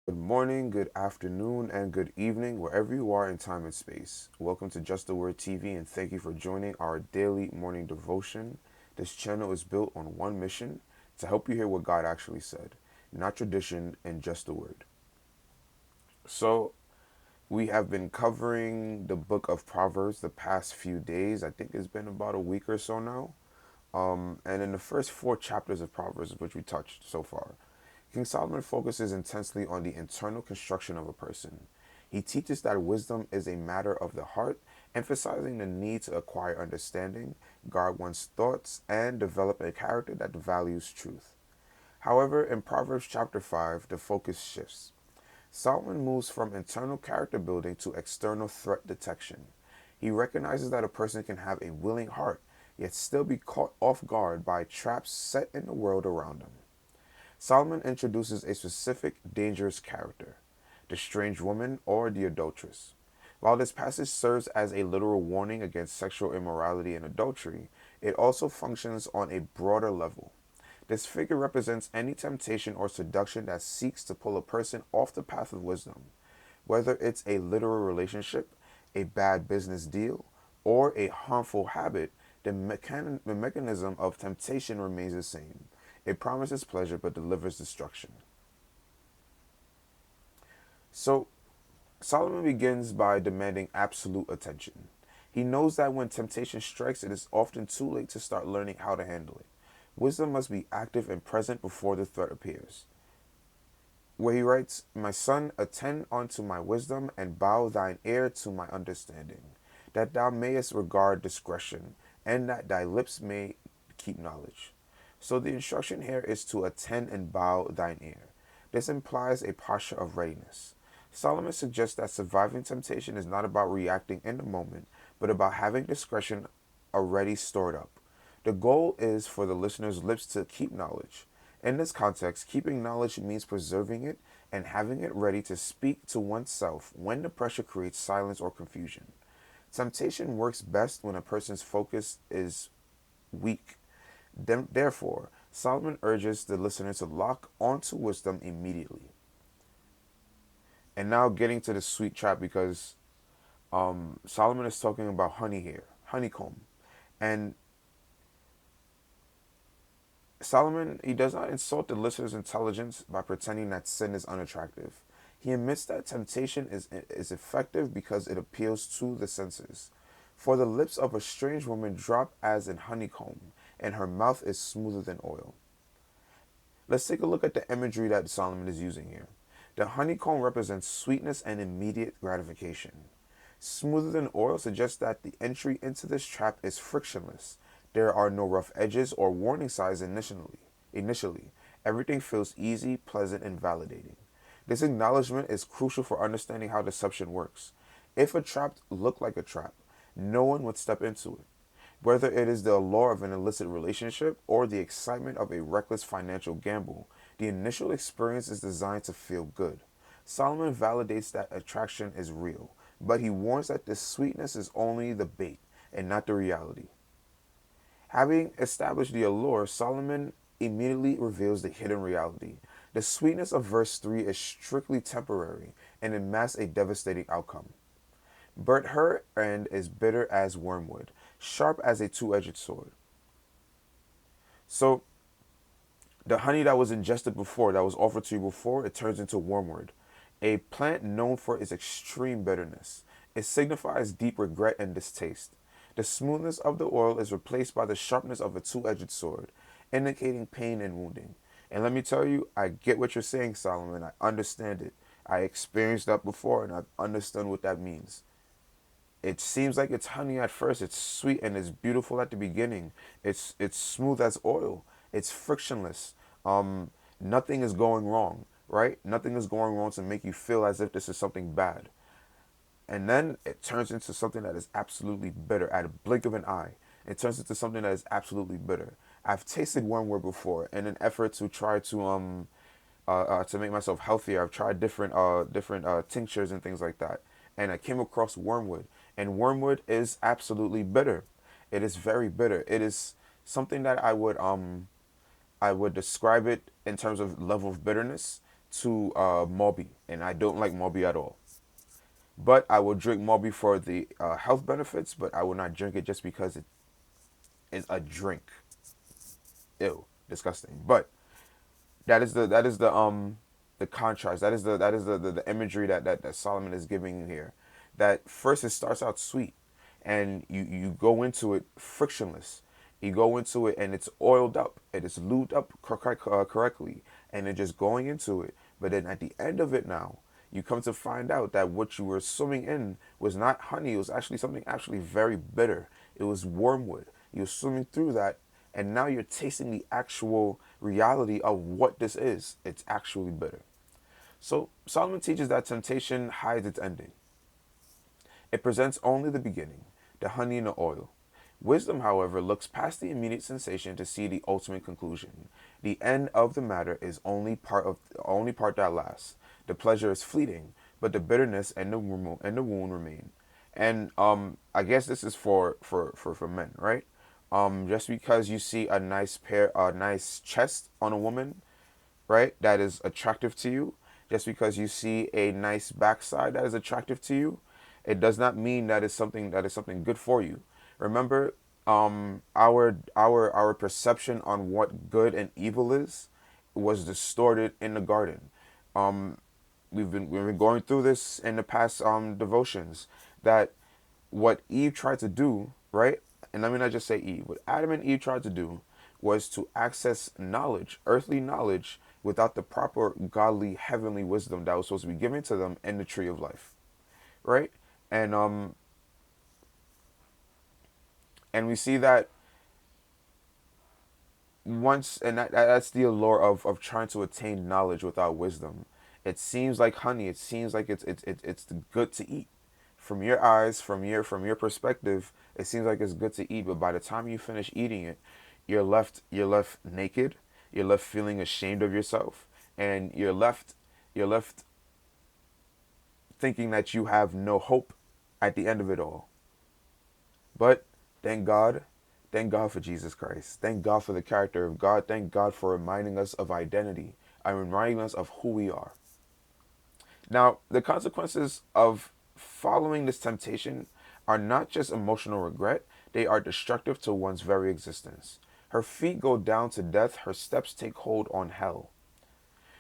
Good morning, good afternoon, and good evening, wherever you are in time and space. Welcome to Just the Word TV, and thank you for joining our daily morning devotion. This channel is built on one mission to help you hear what God actually said, not tradition and just the Word. So, we have been covering the book of Proverbs the past few days. I think it's been about a week or so now. And in the first four chapters of Proverbs, which we touched so far, King Solomon focuses intensely on the internal construction of a person. He teaches that wisdom is a matter of the heart, emphasizing the need to acquire understanding, guard one's thoughts, and develop a character that values truth. However, in Proverbs chapter 5, the focus shifts. Solomon moves from internal character building to external threat detection. He recognizes that a person can have a willing heart, yet still be caught off guard by traps set in the world around them. Solomon introduces a specific dangerous character, the strange woman or the adulteress. While this passage serves as a literal warning against sexual immorality and adultery, it also functions on a broader level. This figure represents any temptation or seduction that seeks to pull a person off the path of wisdom. Whether it's a literal relationship, a bad business deal, or a harmful habit, the mechanism of temptation remains the same. It promises pleasure but delivers destruction. So, Solomon begins by demanding absolute attention. He knows that when temptation strikes, it is often too late to start learning how to handle it. Wisdom must be active and present before the threat appears. Where he writes, "My son, attend unto my wisdom, and bow thine ear to my understanding, that thou mayest regard discretion, and that thy lips may keep knowledge." So the instruction here is to attend and bow thine ear. This implies a posture of readiness. Solomon suggests that surviving temptation is not about reacting in the moment, but about having discretion already stored up. The goal is for the listener's lips to keep knowledge. In this context, keeping knowledge means preserving it and having it ready to speak to oneself when the pressure creates silence or confusion. Temptation works best when a person's focus is weak. Therefore, Solomon urges the listener to lock onto wisdom immediately. And now getting to the sweet trap, because Solomon is talking about honey here, honeycomb. And Solomon, he does not insult the listener's intelligence by pretending that sin is unattractive. He admits that temptation is effective because it appeals to the senses. For the lips of a strange woman drop as in honeycomb, and her mouth is smoother than oil. Let's take a look at the imagery that Solomon is using here. The honeycomb represents sweetness and immediate gratification. Smoother than oil suggests that the entry into this trap is frictionless. There are no rough edges or warning signs initially. Everything feels easy, pleasant, and validating. This acknowledgement is crucial for understanding how deception works. If a trap looked like a trap, no one would step into it. Whether it is the allure of an illicit relationship or the excitement of a reckless financial gamble, the initial experience is designed to feel good. Solomon validates that attraction is real, but he warns that this sweetness is only the bait and not the reality. Having established the allure, Solomon immediately reveals the hidden reality. The sweetness of verse 3 is strictly temporary, and it masks a devastating outcome. But her end is bitter as wormwood, sharp as a two-edged sword. So the honey that was ingested before, that was offered to you before, it turns into wormwood, a plant known for its extreme bitterness. It signifies deep regret and distaste. The smoothness of the oil is replaced by the sharpness of a two-edged sword, indicating pain and wounding. And let me tell you, I get what you're saying, Solomon. I understand it. I experienced that before, and I understand what that means. It seems like it's honey at first. It's sweet and it's beautiful at the beginning. It's smooth as oil. It's frictionless. Nothing is going wrong, right? Nothing is going wrong to make you feel as if this is something bad. And then it turns into something that is absolutely bitter at a blink of an eye. It turns into something that is absolutely bitter. I've tasted wormwood before in an effort to try to make myself healthier. I've tried different tinctures and things like that, and I came across wormwood. And wormwood is absolutely bitter. It is very bitter. It is something that I would describe it in terms of level of bitterness to Moby, and I don't like Moby at all. But I will drink Moby for the health benefits, but I will not drink it just because it is a drink. Ew, disgusting. But that is the contrast. That is the imagery that Solomon is giving you here. That first it starts out sweet, and you go into it frictionless. You go into it and it's oiled up. It is lubed up correctly, and you're just going into it. But then at the end of it now, you come to find out that what you were swimming in was not honey. It was actually something actually very bitter. It was wormwood. You're swimming through that, and now you're tasting the actual reality of what this is. It's actually bitter. So Solomon teaches that temptation hides its ending. It presents only the beginning, the honey and the oil. Wisdom, however, looks past the immediate sensation to see the ultimate conclusion. The end of the matter is only part that lasts. The pleasure is fleeting, but the bitterness and the wound remain. And I guess this is for men, right? Just because you see a nice chest on a woman, right, that is attractive to you, just because you see a nice backside that is attractive to you, it does not mean that is something good for you. Remember, our perception on what good and evil is was distorted in the garden. Um, we've been going through this in the past devotions, that what Eve tried to do, right? And let me not just say Eve. What Adam and Eve tried to do was to access knowledge, earthly knowledge, without the proper godly heavenly wisdom that was supposed to be given to them in the tree of life, right? And and we see that once, and that's the allure of trying to attain knowledge without wisdom. It seems like honey. It seems like it's good to eat. From your eyes, from your perspective, it seems like it's good to eat. But by the time you finish eating it, you're left naked. You're left feeling ashamed of yourself, and you're left thinking that you have no hope at the end of it all. But thank God, thank God for Jesus Christ. Thank God for the character of God. Thank God for reminding us of identity and reminding us of who we are. Now, the consequences of following this temptation are not just emotional regret, they are destructive to one's very existence. Her feet go down to death, her steps take hold on hell.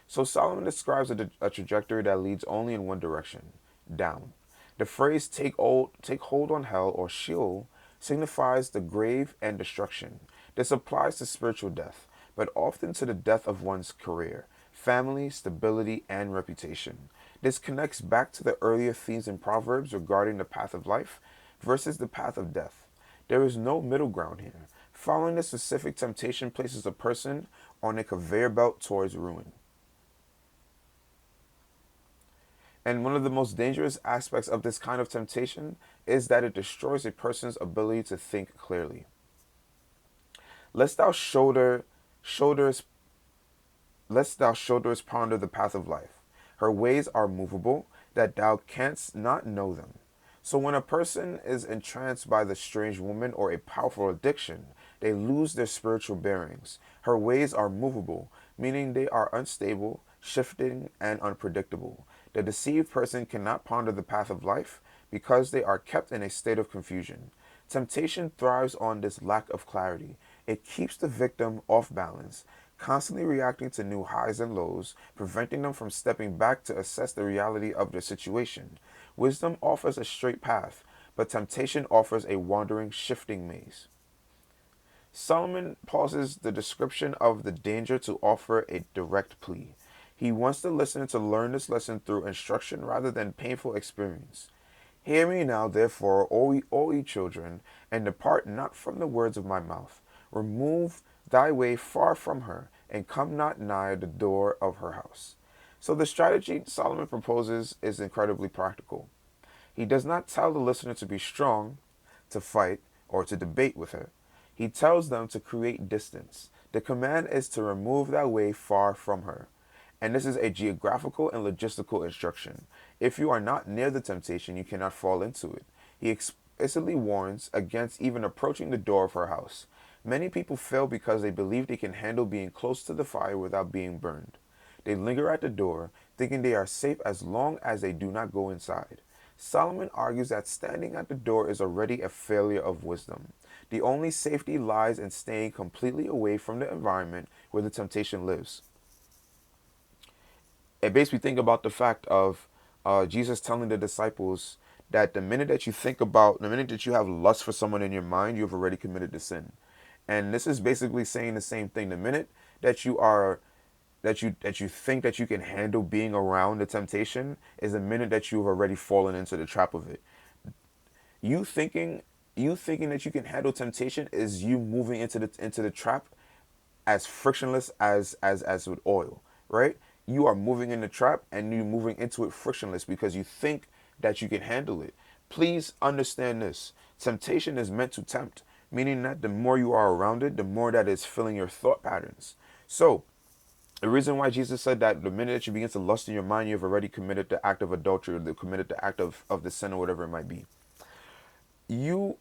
So Solomon describes a trajectory that leads only in one direction, down. The phrase take hold on hell or Sheol signifies the grave and destruction. This applies to spiritual death, but often to the death of one's career, family, stability, and reputation. This connects back to the earlier themes in Proverbs regarding the path of life versus the path of death. There is no middle ground here. Following this specific temptation places a person on a conveyor belt towards ruin. And one of the most dangerous aspects of this kind of temptation is that it destroys a person's ability to think clearly. Lest thou shoulders lest thou shoulders ponder the path of life. Her ways are movable, that thou canst not know them. So when a person is entranced by the strange woman or a powerful addiction, they lose their spiritual bearings. Her ways are movable, meaning they are unstable, shifting, and unpredictable. The deceived person cannot ponder the path of life because they are kept in a state of confusion. Temptation thrives on this lack of clarity. It keeps the victim off balance, constantly reacting to new highs and lows, preventing them from stepping back to assess the reality of their situation. Wisdom offers a straight path, but temptation offers a wandering, shifting maze. Solomon pauses the description of the danger to offer a direct plea. He wants the listener to learn this lesson through instruction rather than painful experience. Hear me now, therefore, all ye children, and depart not from the words of my mouth. Remove thy way far from her, and come not nigh the door of her house. So the strategy Solomon proposes is incredibly practical. He does not tell the listener to be strong, to fight, or to debate with her. He tells them to create distance. The command is to remove that way far from her. And this is a geographical and logistical instruction. If you are not near the temptation, you cannot fall into it. He explicitly warns against even approaching the door of her house. Many people fail because they believe they can handle being close to the fire without being burned. They linger at the door, thinking they are safe as long as they do not go inside. Solomon argues that standing at the door is already a failure of wisdom. The only safety lies in staying completely away from the environment where the temptation lives. It makes me think about the fact of Jesus telling the disciples that the minute that you have lust for someone in your mind, you've already committed the sin. And this is basically saying the same thing. The minute that you think that you can handle being around the temptation is the minute that you've already fallen into the trap of it. You thinking you thinking that you can handle temptation is you moving into the trap as frictionless as with oil, right? You are moving in the trap and you're moving into it frictionless because you think that you can handle it. Please understand this. Temptation is meant to tempt, meaning that the more you are around it, the more that it's filling your thought patterns. So, the reason why Jesus said that the minute that you begin to lust in your mind, you've already committed the act of adultery or committed the act of the sin or whatever it might be. You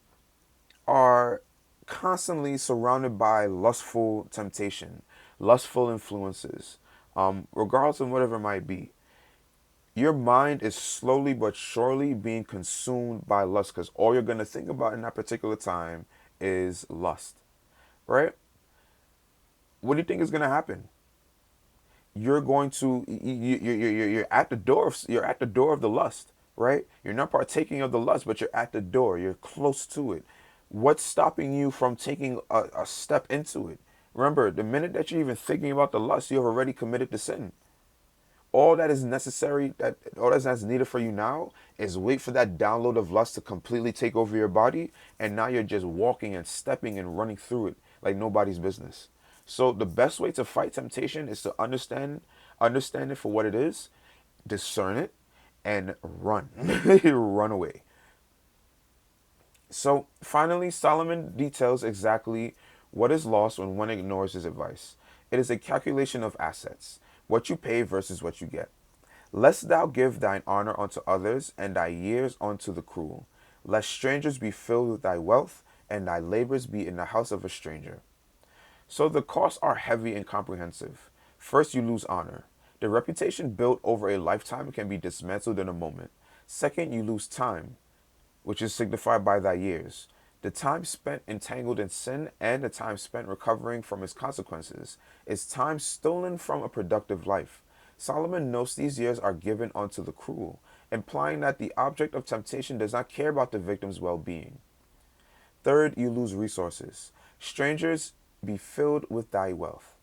are constantly surrounded by lustful temptation, lustful influences, regardless of whatever it might be. Your mind is slowly but surely being consumed by lust because all you're going to think about in that particular time is lust, right? What do you think is going to happen? You're going to you're at the door you're at the door of the lust, right? You're not partaking of the lust, but you're at the door, you're close to it. What's stopping you from taking a step into it? Remember, the minute that you're even thinking about the lust, you've already committed the sin. All that's needed for you now is wait for that download of lust to completely take over your body, and now you're just walking and stepping and running through it like nobody's business. So the best way to fight temptation is to understand it for what it is, discern it, and run. Run away. So finally, Solomon details exactly what is lost when one ignores his advice. It is a calculation of assets, what you pay versus what you get. Lest thou give thine honor unto others, and thy years unto the cruel. Lest strangers be filled with thy wealth, and thy labors be in the house of a stranger. So the costs are heavy and comprehensive. First, you lose honor. The reputation built over a lifetime can be dismantled in a moment. Second, you lose time, which is signified by thy years. The time spent entangled in sin and the time spent recovering from its consequences is time stolen from a productive life. Solomon notes these years are given unto the cruel, implying that the object of temptation does not care about the victim's well being. Third, you lose resources. Strangers be filled with thy wealth.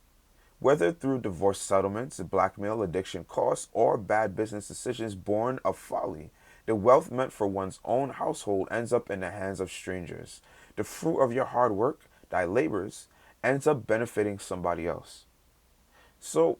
Whether through divorce settlements, blackmail, addiction costs, or bad business decisions born of folly, the wealth meant for one's own household ends up in the hands of strangers. The fruit of your hard work, thy labors, ends up benefiting somebody else. So,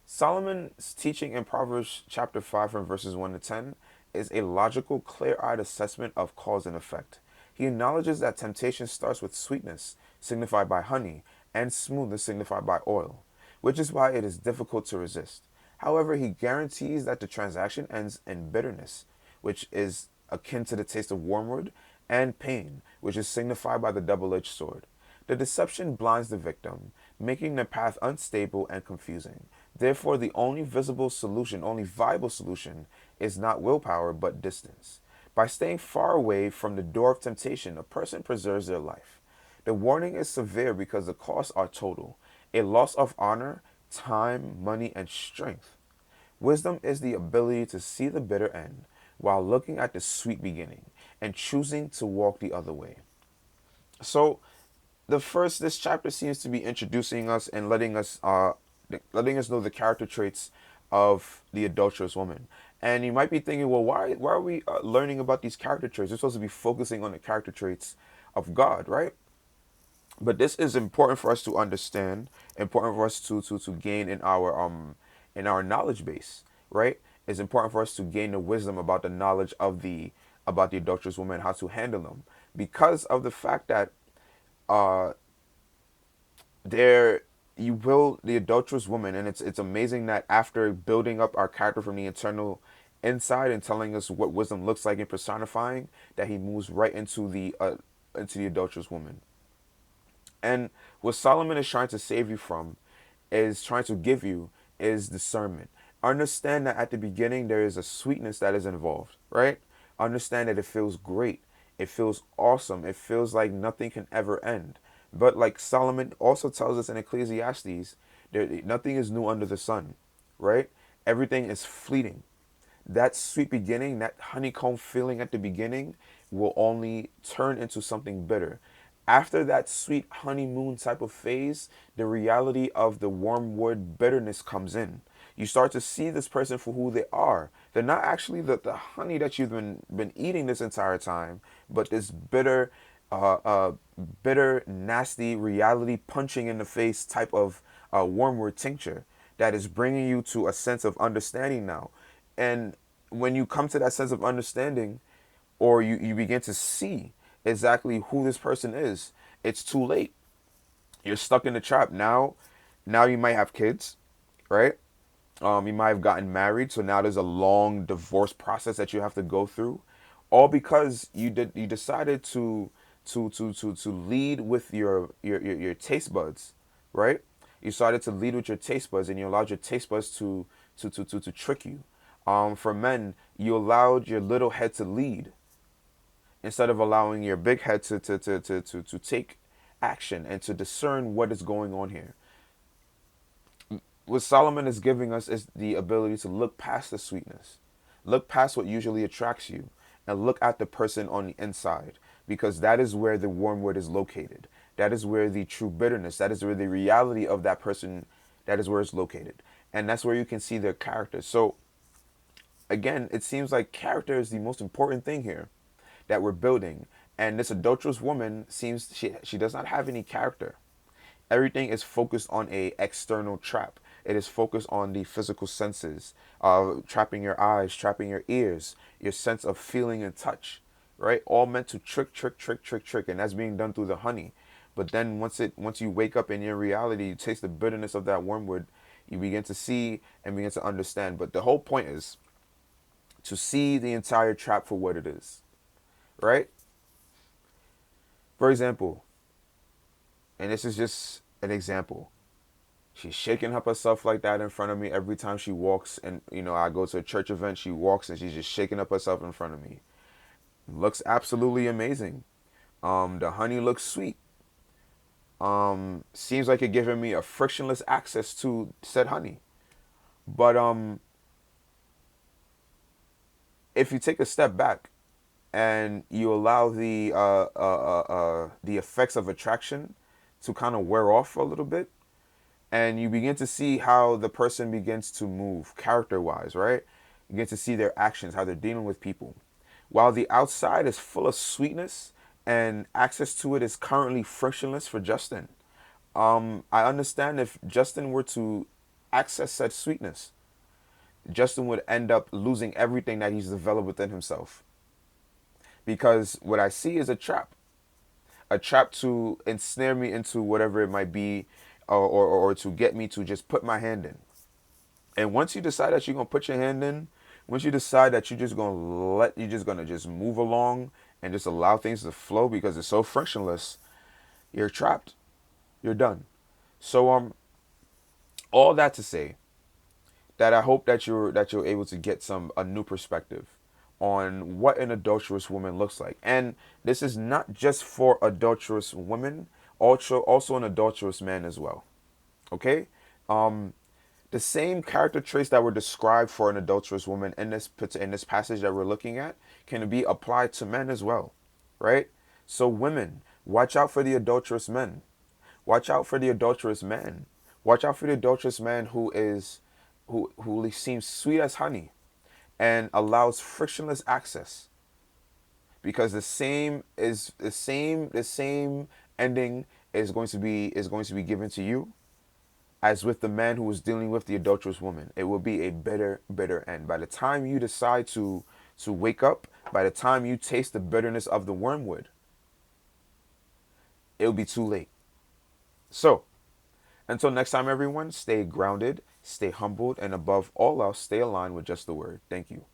Solomon's teaching in Proverbs chapter 5 from verses 1 to 10 is a logical, clear-eyed assessment of cause and effect. He acknowledges that temptation starts with sweetness, signified by honey, and smoothness, signified by oil, which is why it is difficult to resist. However, he guarantees that the transaction ends in bitterness, which is akin to the taste of wormwood, and pain, which is signified by the double-edged sword. The deception blinds the victim, making the path unstable and confusing. Therefore, the only viable solution, is not willpower but distance. By staying far away from the door of temptation, a person preserves their life. The warning is severe because the costs are total: a loss of honor, time, money, and strength. Wisdom is the ability to see the bitter end while looking at the sweet beginning and choosing to walk the other way. So, this chapter seems to be introducing us and letting us know the character traits of the adulterous woman. And you might be thinking, well, why are we learning about these character traits? We're supposed to be focusing on the character traits of God, right? But this is important for us to understand, important for us to gain in our knowledge base, right? It's important for us to gain the wisdom about the knowledge of the adulterous woman, how to handle them, because of the fact that uh there you will the adulterous woman, and it's amazing that after building up our character from the internal inside and telling us what wisdom looks like and personifying, that he moves right into the adulterous woman. And what Solomon is trying to save you from is trying to give you is discernment. Understand that at the beginning there is a sweetness that is involved, right? Understand that it feels great. It feels awesome. It feels like nothing can ever end. But like Solomon also tells us in Ecclesiastes, nothing is new under the sun, right? Everything is fleeting. That sweet beginning, that honeycomb feeling at the beginning, will only turn into something bitter. After that sweet honeymoon type of phase, the reality of the wormwood bitterness comes in. You start to see this person for who they are. They're not actually the honey that you've been eating this entire time, but this bitter, uh, uh, bitter, nasty reality punching in the face type of wormwood tincture that is bringing you to a sense of understanding now. And when you come to that sense of understanding, or you begin to see exactly who this person is, it's too late. You're stuck in the trap. Now you might have kids, right? You might have gotten married, so now there's a long divorce process that you have to go through, all because you decided to lead with your taste buds, right? You started to lead with your taste buds, and you allowed your taste buds to trick you. For men, you allowed your little head to lead instead of allowing your big head to take action and to discern what is going on here. What Solomon is giving us is the ability to look past the sweetness, look past what usually attracts you, and look at the person on the inside, because that is where the wormwood is located. That is where the true bitterness, that is where the reality of that person, that is where it's located. And that's where you can see their character. So, again, it seems like character is the most important thing here that we're building. And this adulterous woman seems she does not have any character. Everything is focused on a external trap. It is focused on the physical senses, trapping your eyes, trapping your ears, your sense of feeling and touch, right? All meant to trick, and that's being done through the honey. But then once you wake up in your reality, you taste the bitterness of that wormwood, you begin to see and begin to understand. But the whole point is to see the entire trap for what it is, right? For example, and this is just an example. She's shaking up herself like that in front of me every time she walks. And, I go to a church event, she walks and she's just shaking up herself in front of me. Looks absolutely amazing. The honey looks sweet. Seems like it giving me a frictionless access to said honey. But if you take a step back and you allow the effects of attraction to kind of wear off for a little bit, and you begin to see how the person begins to move character wise, right? You get to see their actions, how they're dealing with people. While the outside is full of sweetness and access to it is currently frictionless for Justin, I understand if Justin were to access said sweetness, Justin would end up losing everything that he's developed within himself. Because what I see is a trap to ensnare me into whatever it might be, or to get me to just put my hand in. And once you decide that you're gonna put your hand in, once you decide that you're just gonna just move along and just allow things to flow because it's so frictionless, you're trapped. You're done. So all that to say that I hope that you're able to get a new perspective on what an adulterous woman looks like. And this is not just for adulterous women, also an adulterous man as well. Okay? Um the same character traits that were described for an adulterous woman in this passage that we're looking at can be applied to men as well, right? So women, watch out for the adulterous men. Watch out for the adulterous man. Watch out for the adulterous man who seems sweet as honey and allows frictionless access, because the same ending is going to be given to you as with the man who was dealing with the adulterous woman. It will be a bitter, bitter end. By the time you decide to wake up, by the time you taste the bitterness of the wormwood, it'll be too late. So, until next time, everyone, stay grounded, stay humbled, and above all else, stay aligned with just the word. Thank you.